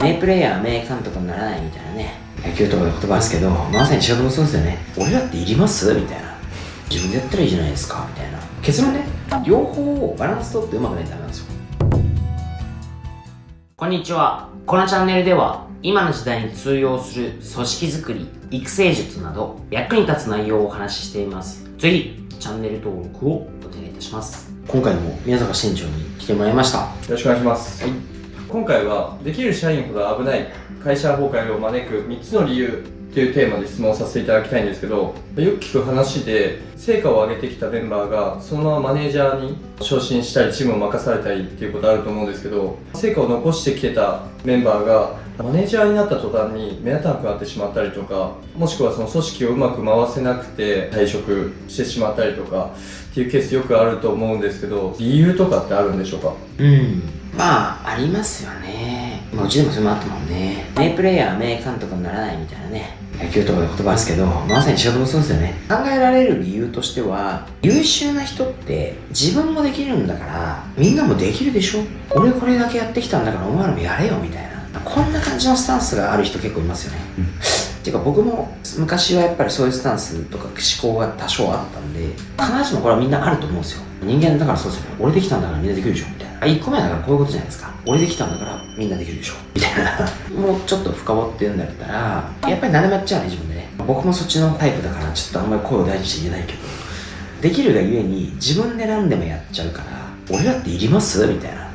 名プレイヤー、名監督にならないみたいなね、野球とかで言葉ですけど、まさに仕事もそうですよね。俺らっていりますみたいな。自分でやったらいいじゃないですかみたいな。結論ね、両方をバランス取ってうまくないとダメなんですよ。こんにちは。このチャンネルでは今の時代に通用する組織づくり、育成術など役に立つ内容をお話ししています。ぜひチャンネル登録をお願いいたします。今回も宮坂支店長に来てもらいました。よろしくお願いします。はい。今回はできる社員ほど危ない会社崩壊を招く3つの理由というテーマで質問させていただきたいんですけど、よく聞く話で成果を上げてきたメンバーがそのままマネージャーに昇進したりチームを任されたりっていうことあると思うんですけど、成果を残してきてたメンバーがマネージャーになった途端に目立たなくなってしまったりとか、もしくはその組織をうまく回せなくて退職してしまったりとかっていうケースよくあると思うんですけど、理由とかってあるんでしょうか？まあありますよね。うちでもそれもあったもんね。名プレイヤー、名監督にならないみたいなね、野球とかで言葉ですけど、まさに仕事もそうですよね。考えられる理由としては、優秀な人って自分もできるんだからみんなもできるでしょ、俺これだけやってきたんだからお前らもやれよみたいな、こんな感じのスタンスがある人結構いますよね。っていうか僕も昔はやっぱりそういうスタンスとか思考が多少あったんで、必ずしもこれはみんなあると思うんですよ。人間だからそうですよね。俺できたんだからみんなできるでしょみたいな。1個目だからこういうことじゃないですか。俺できたんだからみんなできるでしょみたいな。もうちょっと深掘って言うんだったら、やっぱり何でもやっちゃうね、自分でね。僕もそっちのタイプだからちょっとあんまり声を大にして言えないけど、できるがゆえに自分で何でもやっちゃうから、俺らっていりますみたいな。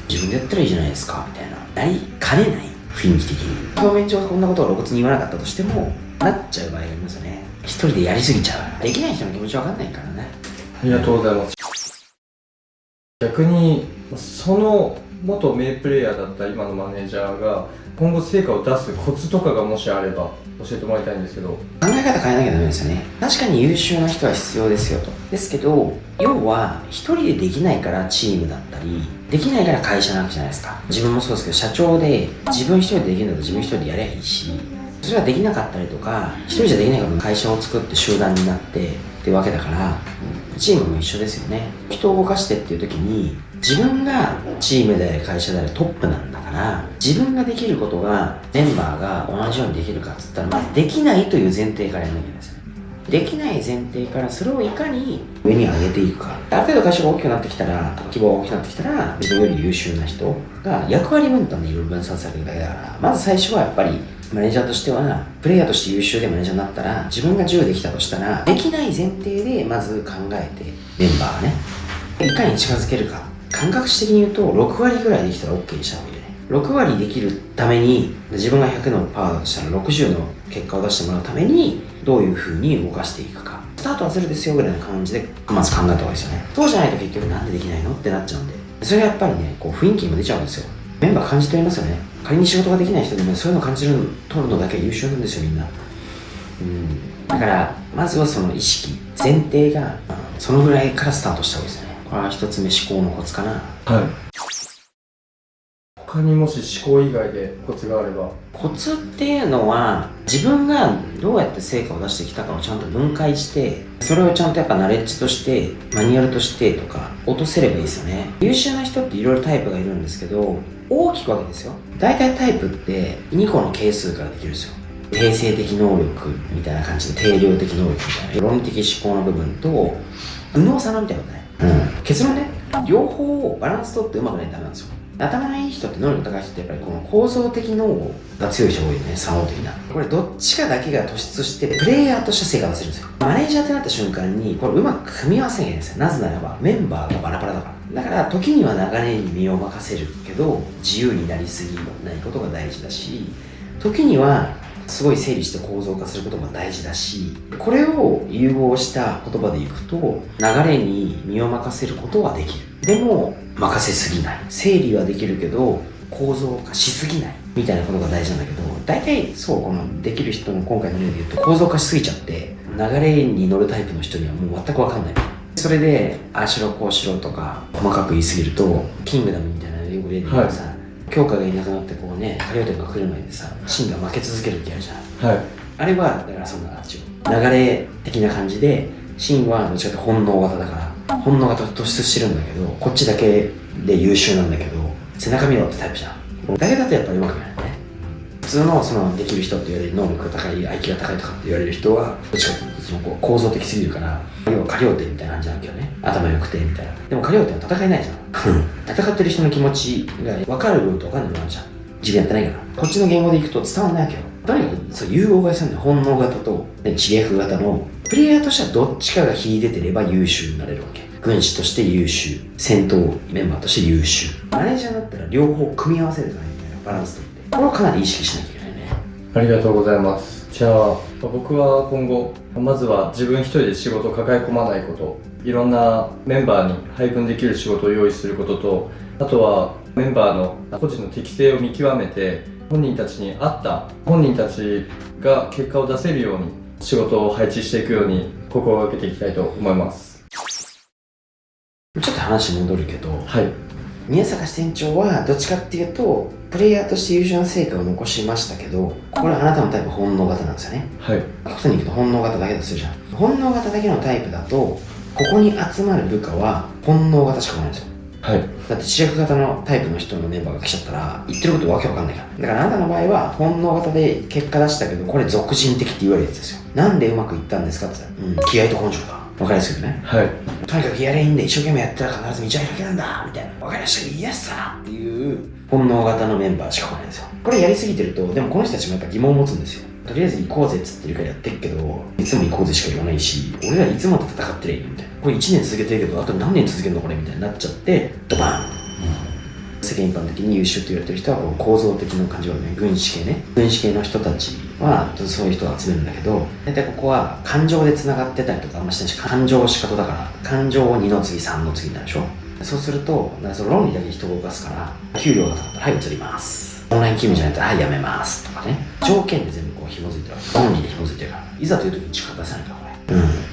自分でやったらいいじゃないですかみたいな。なりかねない雰囲気的に。表面上こんなことを露骨に言わなかったとしても、なっちゃう場合がありますよね。一人でやりすぎちゃう。できない人の気持ちわかんないからね。ありがとうございます。逆にその元名プレイヤーだった今のマネージャーが今後成果を出すコツとかがもしあれば教えてもらいたいんですけど。考え方変えなきゃダメですよね。確かに優秀な人は必要ですよと。ですけど、要は一人でできないからチームだったり、できないから会社なわけじゃないですか。自分もそうですけど、社長で自分一人でできるんだったら自分一人でやればいいし、それはできなかったりとか、一人じゃできないから会社を作って集団になってってわけだから、チームも一緒ですよね。人を動かしてっていう時に、自分がチームであれ会社であれトップなんだから、自分ができることがメンバーが同じようにできるかっつったら、まずできないという前提からやらなきゃいけないんですよ。できない前提からそれをいかに上に上げていくか。ある程度会社が大きくなってきたら、規模が大きくなってきたら、自分より優秀な人が役割分担でいろいろ分散されていくだけだから、まず最初はやっぱりマネージャーとしては、プレイヤーとして優秀でマネージャーになったら、自分が10できたとしたら、できない前提でまず考えて、メンバーがね、いかに近づけるか。感覚値的に言うと、6割ぐらいできたら OK にした方がいいよね。6割できるために、自分が100のパワーだとしたら60の結果を出してもらうために、どういう風に動かしていくか。スタートはゼロですよぐらいの感じで、まず考えた方がいいですよね。そうじゃないと結局なんでできないのってなっちゃうんで。それがやっぱりね、こう雰囲気にも出ちゃうんですよ。メンバー感じておりますよね。仮に仕事ができない人でもそういうの感じる取るのだけ優秀なんですよ、みんな。だから、まずはその意識、前提が、そのぐらいからスタートした方がいいですよね。これは一つ目思考のコツかな。はい。他にもし思考以外でコツがあれば。コツっていうのは、自分がどうやって成果を出してきたかをちゃんと分解して、それをちゃんとやっぱナレッジとして、マニュアルとしてとか、落とせればいいですよね。優秀な人っていろいろタイプがいるんですけど、大きく分けですよ。大体タイプって2個の係数からできるんですよ。定性的能力みたいな感じで、定量的能力みたいな論理的思考の部分と、右脳左脳みたいなことね。結論ね、両方をバランス取ってうまくないとダメなんですよ。頭のいい人って能力高い人ってやっぱりこの構造的脳が強い人が多いよね、左脳的な。これどっちかだけが突出してプレイヤーとして成果出せるんですよ。マネージャーってなった瞬間にこれうまく組み合わせなきゃいけないんですよ。なぜならばメンバーがバラバラだから。だから時には流れに身を任せるけど自由になりすぎないことが大事だし、時にはすごい整理して構造化することが大事だし、これを融合した言葉でいくと流れに身を任せることはできる。でも任せすぎない。整理はできるけど構造化しすぎないみたいなことが大事なんだけど、大体そう、このできる人の今回の例で言うと構造化しすぎちゃって流れに乗るタイプの人にはもう全く分かんない。それでああしろこうしろとか細かく言いすぎると、キングダムみたいな英語で言うとさ、強化がいなくなってこうね、火曜点が来る前でさ、芯が負け続けるってあるじゃん。はい。あれはだからそんな感じ。流れ的な感じで、芯はどっちかというと本能型だから、本能型突出してるんだけど、こっちだけで優秀なんだけど、背中見ろってタイプじゃん。だけだとやっぱりうまくないよね。普通のそのできる人って言われる能力が高い、IQ が高いとかって言われる人は、どっちかというとそのこう構造的すぎるから、要は過料点みたいな感じなんだけどね。頭良くてみたいな。でも過料点は戦えないじゃん。戦ってる人の気持ちが分かる部分と分かんない部分あるじゃん。自分やってないから。こっちの言語でいくと伝わんないわけよ。とにかくそう融合がするんだよ。本能型と知略型のプレイヤーとしてはどっちかが秀でてれば優秀になれるわけ。軍師として優秀、戦闘メンバーとして優秀。マネージャーになったら両方組み合わせるとかね、バランスとって。これをかなり意識しなきゃいけないね。ありがとうございます。じゃあ僕は今後まずは自分一人で仕事を抱え込まないこと、いろんなメンバーに配分できる仕事を用意することと、あとはメンバーの個人の適性を見極めて本人たちに合った本人たちが結果を出せるように仕事を配置していくように心がけていきたいと思います。ちょっと話戻るけど、はい、宮坂支店長はどっちかっていうとプレイヤーとして優秀な成果を残しましたけど、これはあなたのタイプ本能型なんですよね。はい、ここに行くと本能型だけだとするじゃん。本能型だけのタイプだとここに集まる部下は本能型しか来ないんですよ。はい、だって知略型のタイプの人のメンバーが来ちゃったら言ってることわけわかんないから。だからあなたの場合は本能型で結果出したけど、これ俗人的って言われるやつですよ。なんでうまくいったんですかって言ったら、気合と根性か。わかりやすいよね。はい、とにかくやれいいんで一生懸命やったら必ず道は開けるんだみたいな。わかりました、イエスさーっていう本能型のメンバーしか来ないんですよ。これやりすぎてると、でもこの人たちもやっぱ疑問を持つんですよ。とりあえず行こうぜっつってるからやってるけど、いつも行こうぜしか言わないし、俺らいつもと戦ってりゃいいみたいな。これ1年続けてるけど、あと何年続けるのこれみたいになっちゃって、ドバーン、世間一般的に優秀と言われてる人はこう構造的な感じはね、軍師系ね。軍師系の人たちはそういう人を集めるんだけど、大体ここは感情で繋がってたりとかあんましないし、感情仕方だから、感情を2の次3の次になるでしょ。そうすると、その論理だけ人を動かすから、給料が高かったらはい移ります。オンライン勤務じゃないとはいやめますとかね。条件で全部こう紐づいてるわけ。論理で紐づいてるから。いざという時に力出せないからこれ。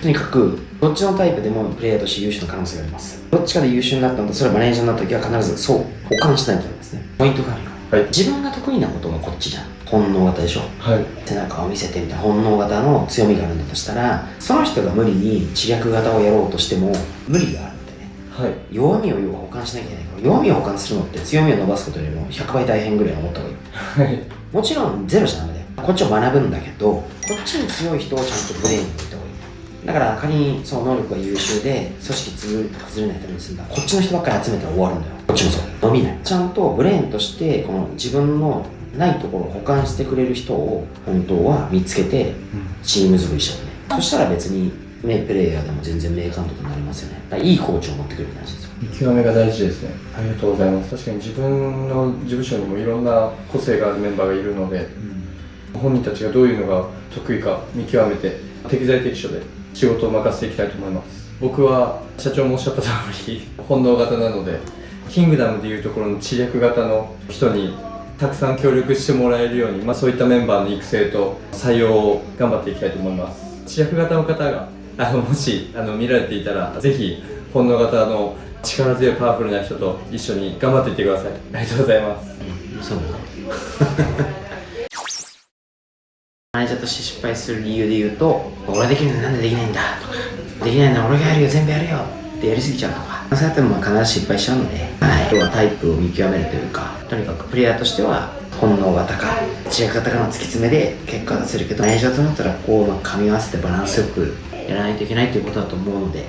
とにかくどっちのタイプでもプレイヤーとして優秀な可能性があります。どっちかで優秀になったのと、それはマネージャーになった時は必ずそう補完しないといけないですね。ポイントがあるよ。はい、自分が得意なことがこっちじゃん。本能型でしょ。はい、背中を見せてみたいな本能型の強みがあるんだとしたら、その人が無理に知略型をやろうとしても無理があるんでね。はい、弱みを要は補完しなきゃいけないから、弱みを補完するのって強みを伸ばすことよりも100倍大変ぐらい思った方がいい。はい、もちろんゼロじゃダメだよ。こっちを学ぶんだけど、こっちに強い人をちゃんとブレーンに置いた方がいい。だから仮にその能力が優秀で組織崩れないためにするんだ、こっちの人ばっかり集めたら終わるんだよ。こっちもそう伸びない。ちゃんとブレーンとしてこの自分のないところを補完してくれる人を本当は見つけてチーム作りしちゃうね。そしたら別に名プレイヤーでも全然名監督になりますよね。だからいいコーチを持ってくるみたいな話ですよ。見極めが大事ですね。ありがとうございます。確かに自分の事務所にもいろんな個性があるメンバーがいるので、本人たちがどういうのが得意か見極めて適材適所で仕事を任せていきたいと思います。僕は社長もおっしゃった通り本能型なので、キングダムでいうところの知略型の人にたくさん協力してもらえるように、そういったメンバーの育成と採用を頑張っていきたいと思います。知略型の方がもし見られていたら、ぜひ本能型の力強いパワフルな人と一緒に頑張っていってください。ありがとうございます。そうだマネージャーとして失敗する理由で言うと、俺はできるのになんでできないんだとか、できないのは俺がやるよ全部やるよってやりすぎちゃうとか、そうやっても必ず失敗しちゃうので、要はタイプを見極めるというか、とにかくプレイヤーとしては本能型か知略型かの突き詰めで結果を出せるけど、マネージャーとなったらこう噛み合わせてバランスよくやらないといけないということだと思うので、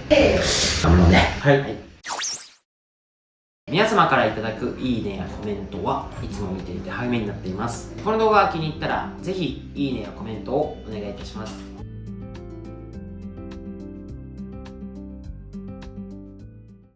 頑張ろうね。はい、皆様からいただくいいねやコメントはいつも見ていて励みになっています。この動画が気に入ったらぜひいいねやコメントをお願いいたします。